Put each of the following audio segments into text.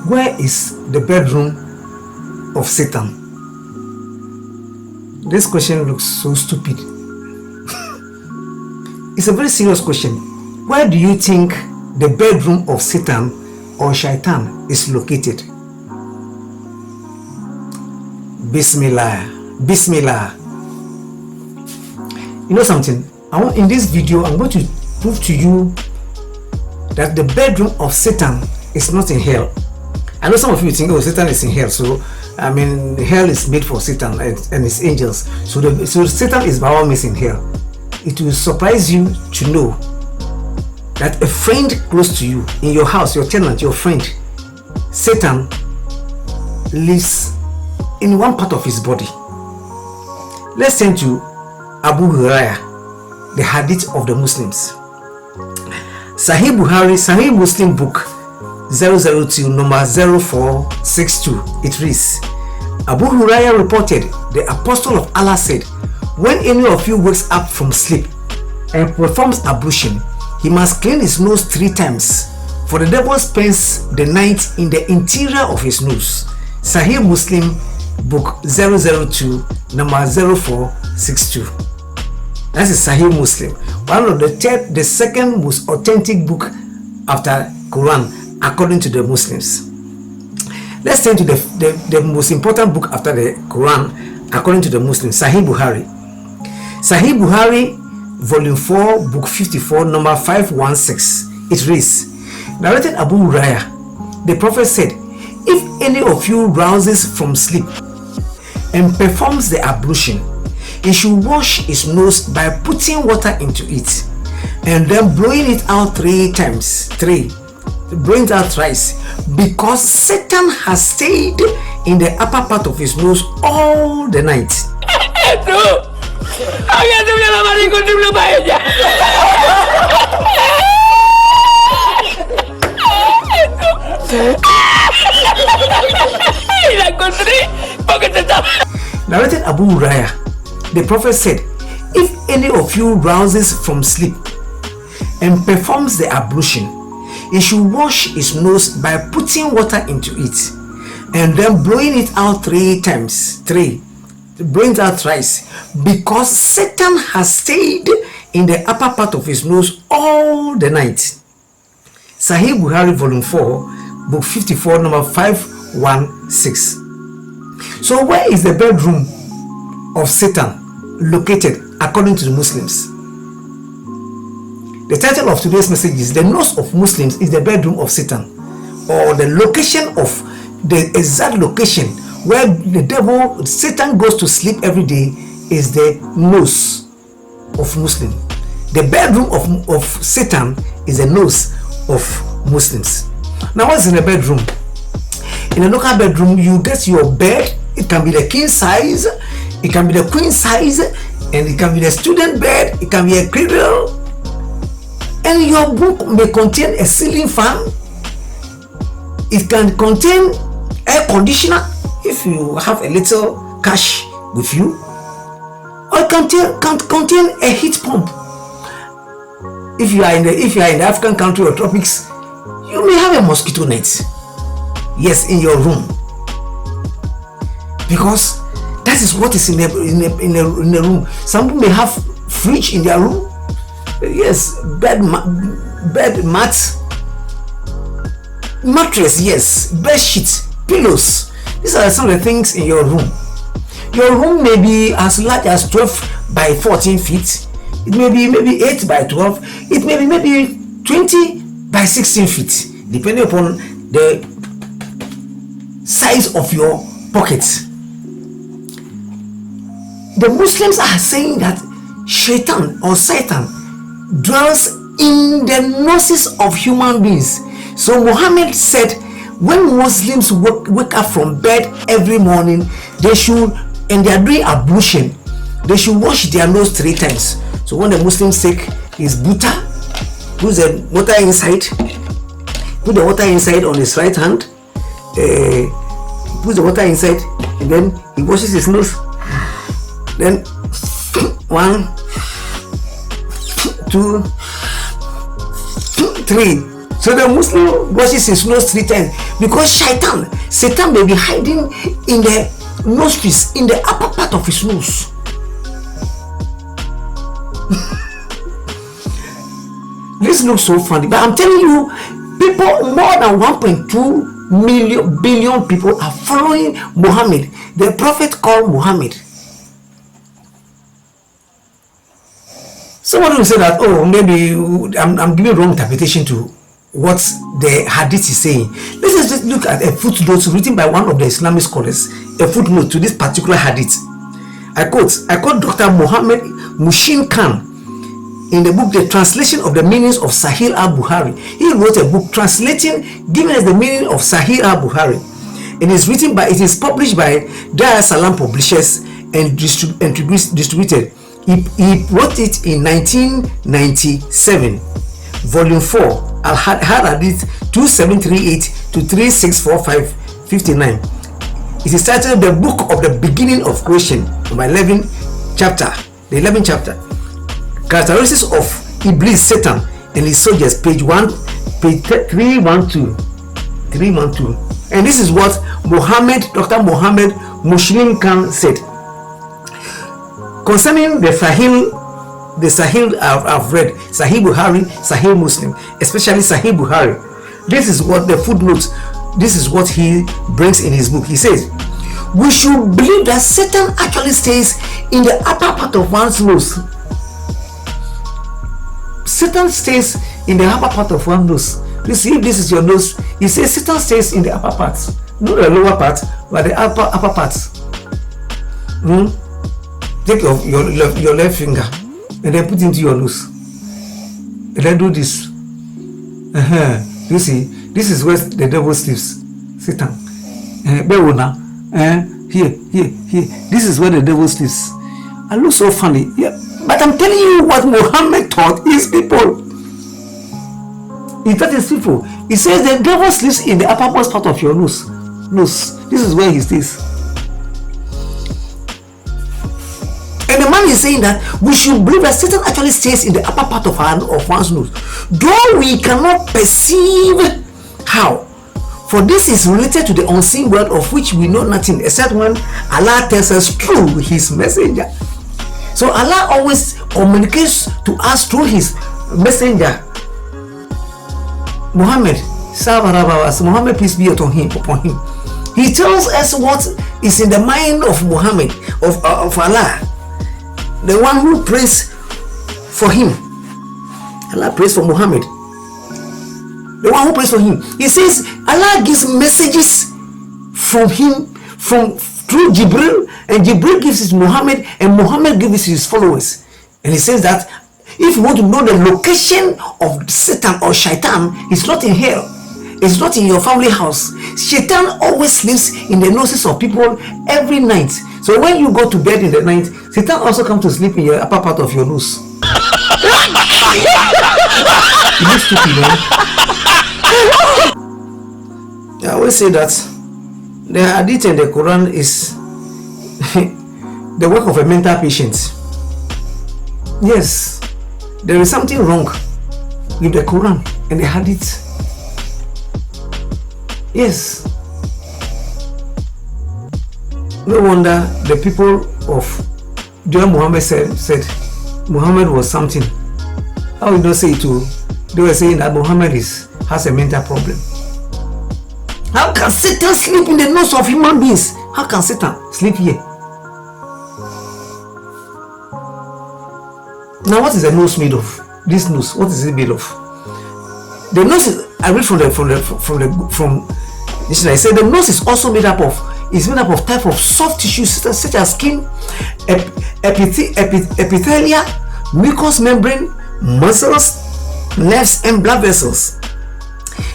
Where is the bedroom of Satan? This question looks so stupid. It's a very serious question. Where do you think the bedroom of Satan or Shaitan is located? Bismillah. Bismillah. You know something? In this video, I'm going to prove to you that the bedroom of Satan is not in hell. I know some of you think, oh, Satan is in hell. So, hell is made for Satan and his angels. So Satan is by all means in hell. It will surprise you to know that a friend close to you, in your house, your tenant, your friend, Satan lives in one part of his body. Let's turn to Abu Huraira, the hadith of the Muslims. Sahih Muslim book 002 number 0462. It reads, Abu Huraira reported, the apostle of Allah said, when any of you wakes up from sleep and performs ablution, he must clean his nose 3 times, for the devil spends the night in the interior of his nose. Sahih Muslim book 002 number 0462. That is Sahih Muslim, one of the second most authentic book after Quran according to the Muslims. Let's turn to the most important book after the Quran according to the Muslims, Sahih Bukhari. Sahih Bukhari, volume 4, book 54, number 516. It reads, narrated Abu Huraira, the Prophet said, if any of you rouses from sleep and performs the ablution, he should wash his nose by putting water into it and then blowing it out 3 times. Blowing it out thrice, because Satan has stayed in the upper part of his nose all the night. Narrated Abu Huraira, the Prophet said, if any of you rouses from sleep and performs the ablution, he should wash his nose by putting water into it and then blowing it out 3 times. Blowing it out thrice, because Satan has stayed in the upper part of his nose all the night. Sahih Bukhari, volume 4, book 54, number 516. So where is the bedroom of Satan located according to the Muslims? The title of today's message is, the nose of Muslims is the bedroom of Satan, or the location of the exact location where the devil, Satan, goes to sleep every day is the nose of Muslim. The bedroom of Satan is the nose of Muslims. Now, what's in a bedroom? In a local bedroom, you get your bed. It can be the king size, it can be the queen size, and it can be the student bed, it can be a cradle. And your book may contain a ceiling fan. It can contain air conditioner if you have a little cash with you, or it can contain a heat pump. If you are in the African country or tropics, you may have a mosquito net. Yes, in your room, because that is what is in the room. Some people may have fridge in their room. Yes, bed mat, mattress, yes, bed sheet, pillows. These are some of the things in your room. Your room may be as large as 12 by 14 feet. It may be maybe 8 by 12. It may be maybe 20 by 16 feet, depending upon the size of your pockets. The Muslims are saying that Shaitan or Satan dwells in the noses of human beings. So Muhammad said, when Muslims wake up from bed every morning, they should, and they are doing ablution, they should wash their nose 3 times. So when the Muslims take his buta, put the water inside, on his right hand, puts the water inside, and then he washes his nose. Then 1, 2, 3. So the Muslim washes his nose 3 times because Satan may be hiding in the nostrils, in the upper part of his nose. This looks so funny, but I'm telling you, people, more than 1.2 billion people are following Muhammad, the prophet called Muhammad. Somebody will say that, oh, maybe I'm giving wrong interpretation to what the hadith is saying. Let's just look at a footnote written by one of the Islamic scholars, a footnote to this particular hadith. I quote Dr. Muhammad Mushin Khan in the book The Translation of the Meanings of Sahih al-Bukhari. He wrote a book giving us the meaning of Sahih al-Bukhari. It is published by Dar es Salaam Publishers and distributed. He wrote it in 1997, volume 4, Al-Hadith 2738 to 364559. It is titled The Book of the Beginning of Creation, number 11 chapter, the 11th chapter. Characteristics of Iblis, Satan, and his soldiers, page 312. And this is what Dr. Muhammad Muslim Khan said concerning the Sahih I've read, Sahih Bukhari, Sahih Muslim, especially Sahih Bukhari. This is what the footnotes, this is what he brings in his book. He says, we should believe that Satan actually stays in the upper part of one's nose. Satan stays in the upper part of one's nose. You see, if this is your nose, he says Satan stays in the upper part, not the lower part, but the upper part. Take your left finger and then put it into your nose and then do this. You see, this is where the devil sleeps. Satan. Here. This is where the devil sleeps. I look so funny. Yeah. But I'm telling you what Muhammad taught his people. He taught his people. He says the devil sleeps in the uppermost part of your nose. This is where he stays. And the man is saying that we should believe that Satan actually stays in the upper part of one's nose, though we cannot perceive how. For this is related to the unseen world of which we know nothing except when Allah tells us through his messenger. So Allah always communicates to us through his messenger, Muhammad. Muhammad, peace be upon him. He tells us what is in the mind of Muhammad, of Allah, the one who prays for him. Allah prays for Muhammad, the one who prays for him. He says Allah gives messages from him, through Jibril, and Jibril gives it to Muhammad, and Muhammad gives it to his followers. And he says that if you want to know the location of Satan or Shaitan, it's not in hell, it's not in your family house. Shaitan always sleeps in the noses of people every night. So when you go to bed in the night, Satan also comes to sleep in your upper part of your nose. You look stupid, man. I always say that the hadith and the Quran is the work of a mental patient. Yes, there is something wrong with the Quran and the hadith. Yes. No wonder the people of John Muhammad said Muhammad was something. How would not say it too? They were saying that Muhammad has a mental problem. How can Satan sleep in the nose of human beings? How can Satan sleep here? Now, what is the nose made of? This nose, what is it made of? The nose is, I read from this. I said the nose is also made up of type of soft tissues such as skin, epithelia, mucous membrane, muscles, nerves, and blood vessels.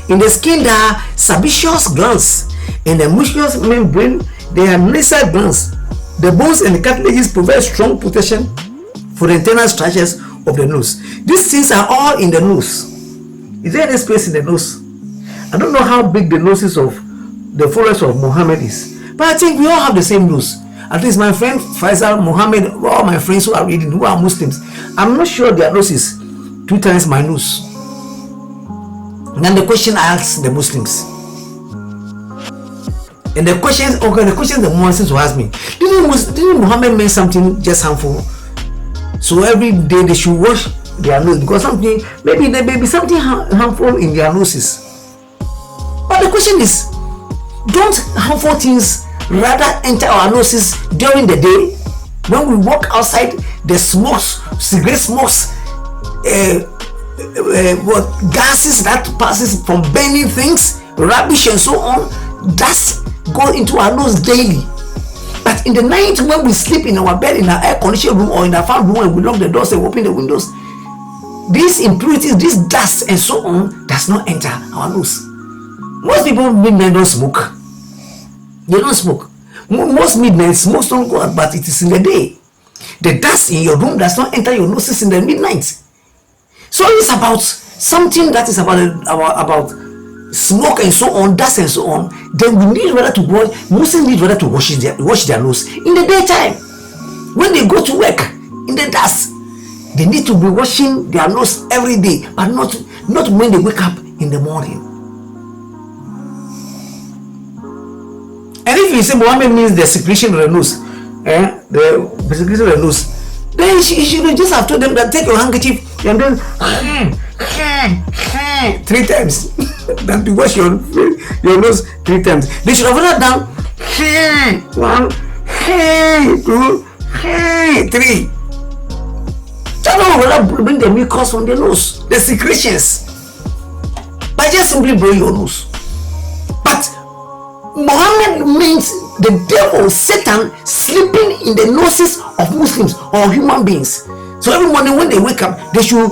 In the skin, there are sebaceous glands. In the mucous membrane, there are nasal glands. The bones and the cartilages provide strong protection for the internal structures of the nose. These things are all in the nose. Is there any space in the nose? I don't know how big the noses of the followers of Muhammad is, but I think we all have the same nose. At least my friend Faisal, Muhammad, all my friends who are reading, who are Muslims, I'm not sure their nose is 2 times my nose. Then the question I asked the Muslims, and the question the Muslims will ask me, didn't Muhammad mean something just harmful? So every day they should wash their nose because maybe there may be something harmful in their noses. But the question is, don't harmful things rather enter our noses during the day when we walk outside? The smokes, cigarette smokes, what gases that passes from burning things, rubbish and so on, dust go into our nose daily. But in the night when we sleep in our bed, in our air conditioned room or in our fan room, and we lock the doors and open the windows, these impurities, this dust and so on does not enter our nose. Most people midnight don't smoke. They don't smoke. Most midnight smokes don't go out, but it is in the day. The dust in your room does not enter your noses in the midnight. So it's about something that is about smoke and so on, dust and so on. Then we need rather to wash. Muslims need rather to wash their nose in the daytime. When they go to work in the dust, they need to be washing their nose every day, but not when they wake up in the morning. And if you say Muhammad means the secretion of the nose, the secretion of the nose, then you should just have told them that take your handkerchief and then 3 times. Then to wash your nose 3 times. They should have done 1, 2, 3. That will bring the mucus from the nose, the secretions, by just simply blowing your nose. But Muhammad means the devil, Satan, sleeping in the noses of Muslims or human beings. So every morning when they wake up, they should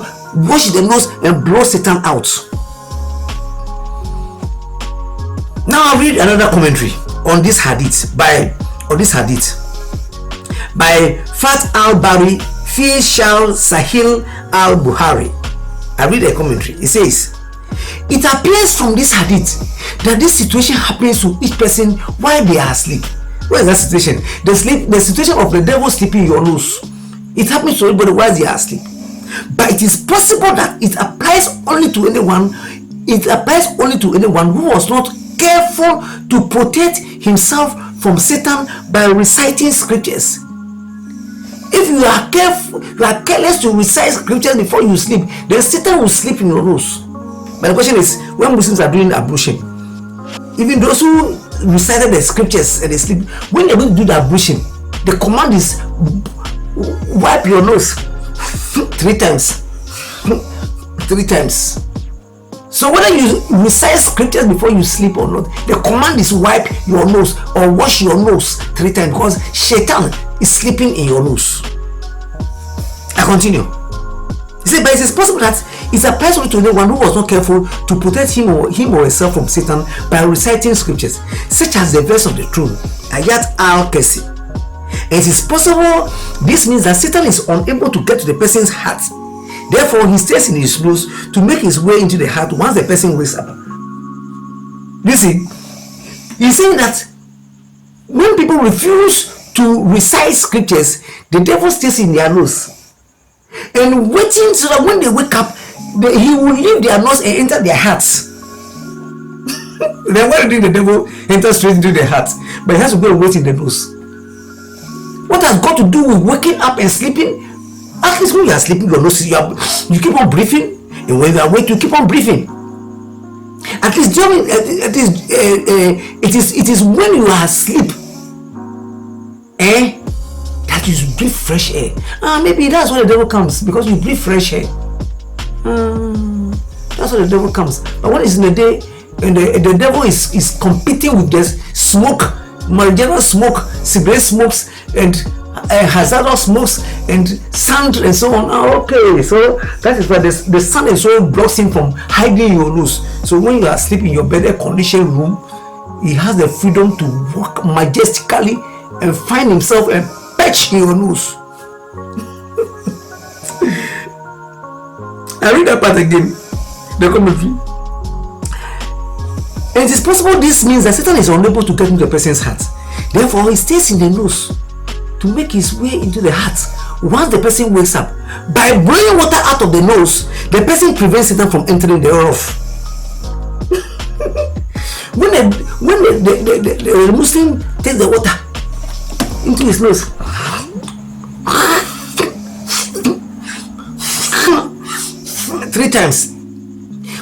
wash the nose and blow Satan out. Now I'll read another commentary on this hadith by Fat al-Bari fi Shal Sahih al-Bukhari. I read a commentary. It says, it appears from this hadith that this situation happens to each person while they are asleep. What is that situation? The situation of the devil sleeping in your nose. It happens to everybody while they are asleep. But it is possible that it applies only to anyone. It applies only to anyone who was not careful to protect himself from Satan by reciting scriptures. If you are careful, you are careless to recite scriptures before you sleep, then Satan will sleep in your nose. But the question is, when Muslims are doing ablution, even those who recited the scriptures and they sleep, when they're going to do the ablution, the command is wipe your nose 3 times. 3 times. So whether you recite scriptures before you sleep or not, the command is wipe your nose or wash your nose 3 times, because Shaitan is sleeping in your nose. I continue. He said, but it is possible that it applies only to anyone who was not careful to protect him or herself from Satan by reciting scriptures, such as the verse of the throne, Ayat al-Kursi. And it is possible this means that Satan is unable to get to the person's heart. Therefore, he stays in his nose to make his way into the heart once the person wakes up. You see, he's saying that when people refuse to recite scriptures, the devil stays in their nose and waiting so that when they wake up, he will leave their nose and enter their hearts. Then why did the devil enter straight into their hearts? But he has to go and wait in the nose. What has got to do with waking up and sleeping? At least when you are sleeping, your nose, you keep on breathing, and when you are awake, you keep on breathing. At least during it is when you are asleep, that you breathe fresh air. Maybe that's why the devil comes, because you breathe fresh air. That's why the devil comes. But when it's in the day, and the devil is competing with the smoke, marijuana smoke, cigarette smokes, and hazardous smokes and sand and so on. Okay, so that is why the sun and so blocks him from hiding your nose. So when you are sleeping in your bed, air-conditioned room, he has the freedom to walk majestically and find himself and perch in your nose. I read that part again. The commentary. And it is possible this means that Satan is unable to get into the person's heart. Therefore, he stays in the nose to make his way into the heart once the person wakes up. By blowing water out of the nose, the person prevents Satan from entering thereof. When the Muslim takes the water into his nose, 3 times,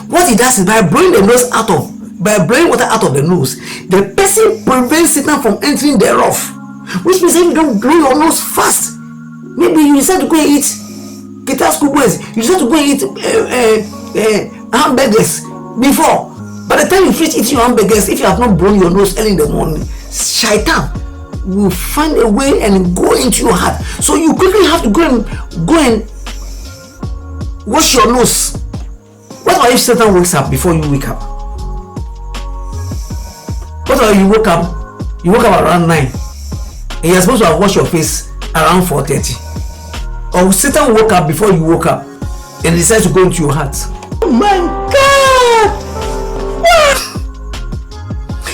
what he does is by blowing water out of the nose, the person prevents Satan from entering thereof. Which means if you don't blow your nose fast, maybe you decide to go and eat Peter's Kubwes, you decide to go and eat hamburgers before. By the time you finish eating your hamburgers, if you have not blown your nose early in the morning, Shaitan will find a way and go into your heart. So you quickly have to go and wash your nose. What about if Satan wakes up before you wake up? What about you woke up around 9 and you're supposed to have washed your face around 4:30? Or Satan woke up before you woke up and decides to go into your heart? Oh my God!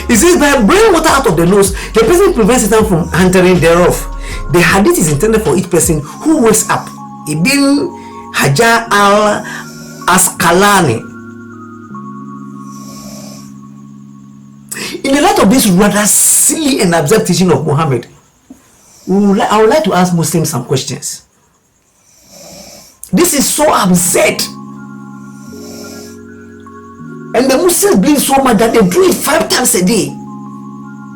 He says by blowing water out of the nose, the person prevents Satan from entering thereof. The hadith is intended for each person who wakes up. Ibn Hajar al-Asqalani. In the light of this rather silly and absurd teaching of Muhammad, I would like to ask Muslims some questions. This is so absurd. And the Muslims believe so much that they do it 5 times a day.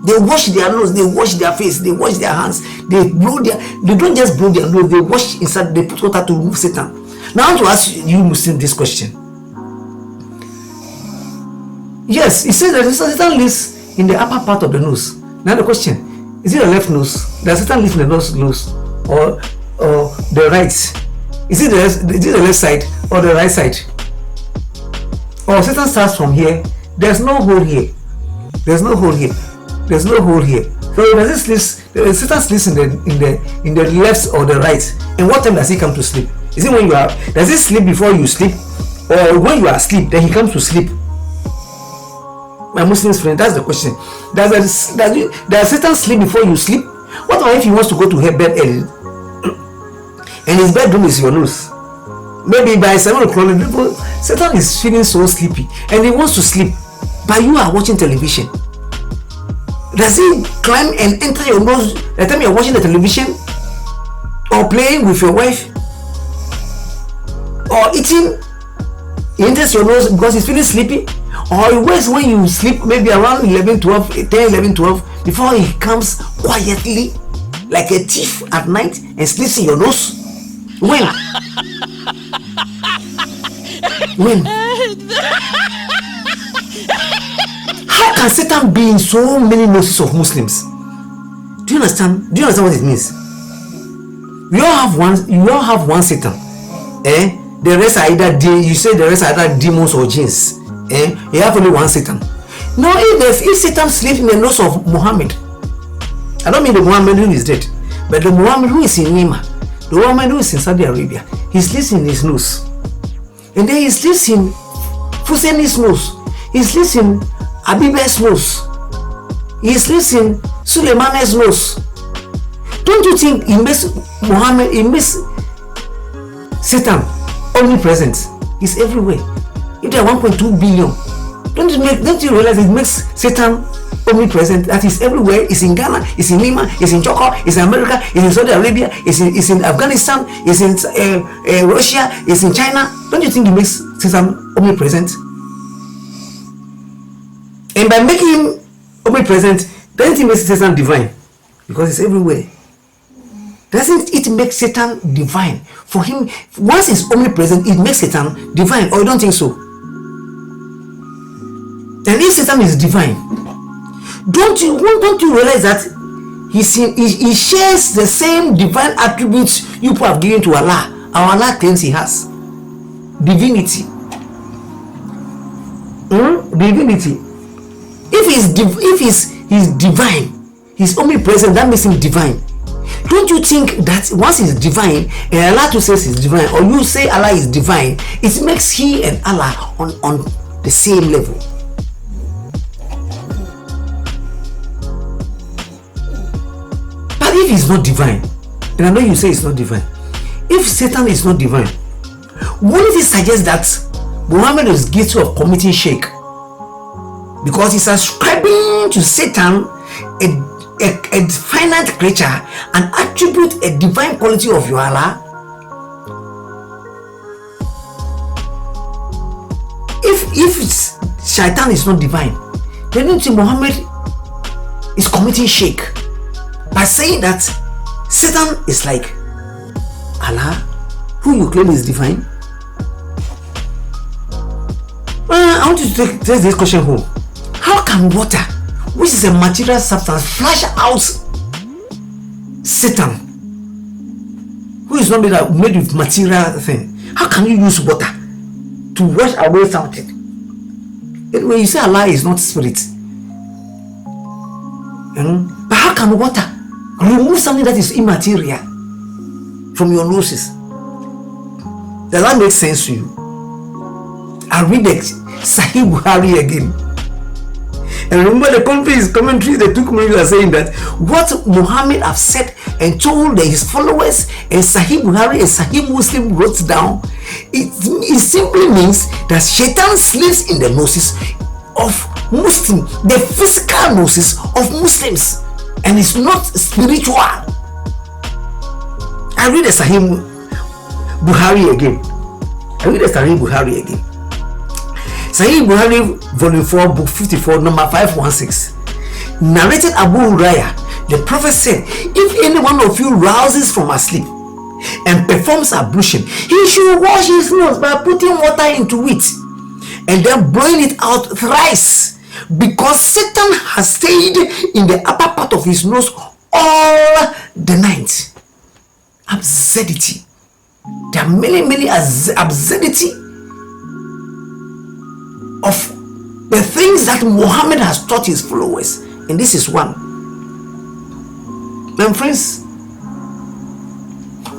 They wash their nose, they wash their face, they wash their hands, they don't just blow their nose, they wash inside, they put water to remove Satan. Now I want to ask you Muslims this question. Yes, it says that Satan lives in the upper part of the nose. Now the question, is it the left nose? Does Satan live in the nose or the right? Is it the left side or the right side? Or Satan starts from here. There's no hole here. There's no hole here. There's no hole here. So Satan sleeps in the left or the right. And what time does he come to sleep? Is it when does he sleep before you sleep? Or when you are asleep, then he comes to sleep? My Muslim friend, that's the question. Does Satan sleep before you sleep? What about if he wants to go to bed early and his bedroom is your nose? Maybe by 7 o'clock, Satan is feeling so sleepy and he wants to sleep, but you are watching television. Does he climb and enter your nose the time you're watching the television? Or playing with your wife? Or eating? He enters your nose because he's feeling sleepy? Or he waits when you sleep, maybe around 10, 11, 12, before he comes quietly like a thief at night and sleeps in your nose? When? How can Satan be in so many noses of Muslims? Do you understand? Do you understand what it means? You all have one Satan. The rest are either demons or jinns. You have only one Satan. Now if Satan sleeps in the nose of Muhammad, I don't mean the Muhammad who is dead, but the Muhammad who is in Nima, the Muhammad who is in Saudi Arabia, he sleeps in his nose. And then he sleeps in Husseini's nose. He sleeps in Abibe's nose. He sleeps in Suleiman's nose. Don't you think he makes Satan omnipresent? He's everywhere. If there are 1.2 billion, don't you realize it makes Satan omnipresent? That is everywhere. It's in Ghana, it's in Lima, it's in Joko, it's in America, it's in Saudi Arabia, it's in Afghanistan, it's in Russia, it's in China. Don't you think it makes Satan omnipresent? And by making him omnipresent, doesn't it make Satan divine? Because it's everywhere. Doesn't it make Satan divine? For him, once it's omnipresent, it makes Satan divine. Or you don't think so? And if Satan is divine, don't you realize that he shares the same divine attributes you people have given to Allah? Our Allah claims he has divinity. Divinity. If he's divine, he's omnipresent, that makes him divine. Don't you think that once he's divine and Allah too says he's divine, or you say Allah is divine, it makes he and Allah on the same level? But if he's not divine, and I know you say it's not divine, if Satan is not divine, wouldn't it suggest that Muhammad is guilty of committing shirk because he's ascribing to Satan a finite creature, an attribute, a divine quality of your Allah. If Shaitan is not divine, then don't you think Muhammad is committing shirk by saying that Satan is like Allah, who you claim is divine? I want you to take this question home. How can water, which is a material substance, flush out Satan, who is not made with material thing? How can you use water to wash away something? When you say Allah is not spirit, but how can water remove something that is immaterial from your noses? Does that make sense to you? I read the Sahih Bukhari again. And remember the commentary, the two commentaries are saying that what Muhammad have said and told his followers, and Sahih Bukhari and Sahih Muslim wrote down, it simply means that Shaitan sleeps in the noses of Muslims, the physical noses of Muslims, and it's not spiritual. I read the Sahih Bukhari again. Sahih Bukhari, volume 4, book 54, number 516. Narrated Abu Huraira, the prophet said, if any one of you rouses from asleep and performs ablution, he should wash his nose by putting water into it and then blowing it out thrice, because Satan has stayed in the upper part of his nose all the night. Absurdity. There are many absurdity of the things that Muhammad has taught his followers, and this is one. My friends,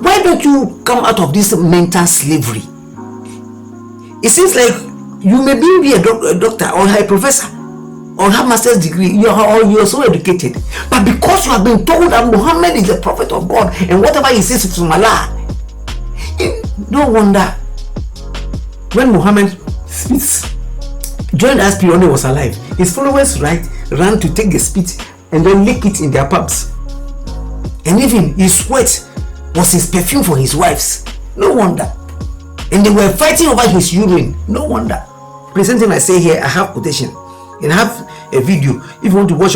why don't you come out of this mental slavery? It seems like you may be a doctor or a professor or have master's degree, you are so educated, but because you have been told that Muhammad is the prophet of God and whatever he says is from Allah, no wonder when Muhammad speaks, during that period when he was alive, his followers ran to take the spit and then lick it in their pubs, and even his sweat was his perfume for his wives. No wonder. And they were fighting over his urine. No wonder. Presenting, I say here, I have quotation and I have a video. If you want to watch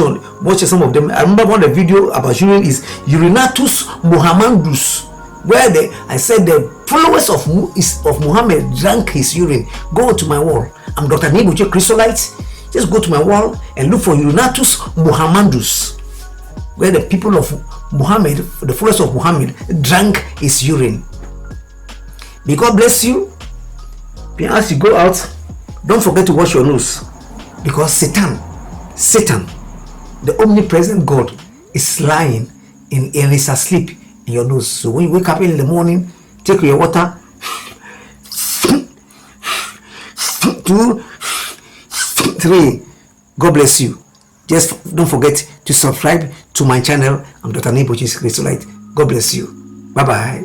some of them, I remember one of the video about urine is Urinatus Muhammandus, where I said the followers of Muhammad drank his urine. Go to my wall. I'm Dr. Nibuche Chrysolite. Just go to my wall and look for Urinatus Muhammandus, where the people of Muhammad, the followers of Muhammad, drank his urine. May God bless you. As you go out, don't forget to wash your nose, because Satan, the omnipresent God, is lying and is asleep in your nose. So when you wake up in the morning, take your water, 2, 3. God bless you. Just don't forget to subscribe to my channel. I'm Dr. Nibuche Chrysolite. God bless you. Bye bye.